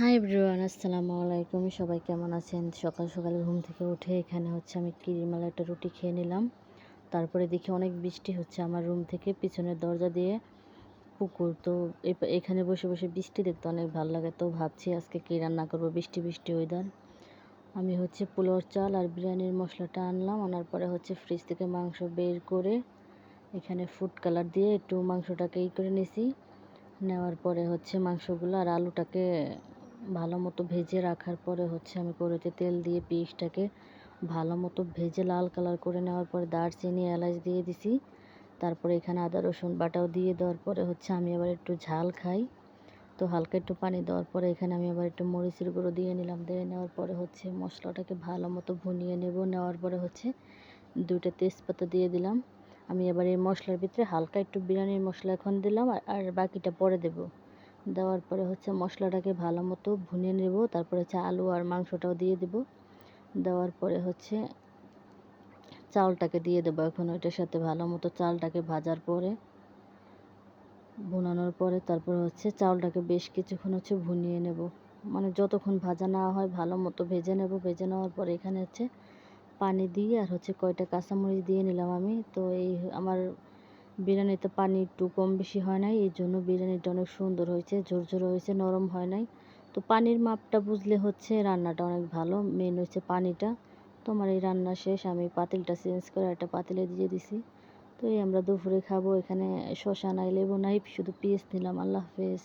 Hi everyone, আসসালামু আলাইকুম। সবাই কেমন আছেন? সকাল সকাল ঘুম থেকে উঠে এখানে আমি কিরিমালা একটা রুটি খেয়ে নিলাম। তারপরে দেখি অনেক বৃষ্টি হচ্ছে আমার রুম থেকে পিছনের দরজা দিয়ে পুকুর। তো এখানে বসে বসে বৃষ্টি দেখতে অনেক ভালো লাগে। তো ভাবছি আজকে কী রান্না করব, বৃষ্টি বৃষ্টি ওয়েদার। আমি পোলাওর চাল আর বিরিয়ানির মশলাটা আনলাম। আনার পরে ফ্রিজ থেকে মাংস বের করে এখানে ফুড কালার দিয়ে একটু মাংসটাকে করে নিয়েছি। নেওয়ার পরে মাংসগুলো আর আলুটাকে ভালো মতো ভেজে রাখার পরে আমি কড়াইতে তেল দিয়ে পিসটাকে ভালো মতো ভেজে লাল কালার করে নেওয়ার পরে দারচিনি এলাচ দিয়ে দিছি। তারপরে এখানে আদা রসুন বাটাও দিয়ে দেওয়ার পরে আমি আবার একটু ঝাল খাই, তো হালকা একটু পানি দেওয়ার পরে এখানে আমি আবার একটু মরিচের গুঁড়ো দিয়ে নিলাম। দিয়ে নেওয়ার পরে মশলাটাকে ভালো মতো ভুনিয়ে নেব। নেওয়ার পরে দুইটা তেজপাতা দিয়ে দিলাম। আমি এবার এই মশলার ভিতরে হালকা একটু বিরিয়ানির মশলা এখন দিলাম, আর বাকিটা পরে দেব। দেওয়ার পরে মশলাটাকে ভালো মতো ভুনে নেব। তারপরে আলু আর মাংসটাও দিয়ে দেব। দেওয়ার পরে চাউলটাকে দিয়ে দেবো। এখন ওইটার সাথে ভালো মতো চালটাকে ভাজার পরে ভুনানোর পরে তারপরে চাউলটাকে বেশ কিছুক্ষণ ভুনিয়ে নেব। মানে যতক্ষণ ভাজা না হয় ভালো মতো ভেজে নেব। ভেজে নেওয়ার পরে এখানে পানি দিয়ে আর কয়টা কাঁচামরিচ দিয়ে নিলাম আমি। তো এই আমার বিরিয়ানিতে পানি একটু কম বেশি হয় নাই, এই জন্য বিরিয়ানিটা অনেক সুন্দর হয়েছে, ঝরঝরে হয়েছে, নরম হয় নাই। তো পানির মাপটা বুঝলে রান্নাটা অনেক ভালো। মেন পানিটা। তো আমার এই রান্না শেষ। আমি পাতিলটা চেঞ্জ করে একটা পাতিলে দিয়ে দিছি। তো এই আমরা দুপুরে খাবো। এখানে শসা নাই, লেবু নাই, শুধু পেঁয়াজ নিলাম। আল্লাহ হাফেজ।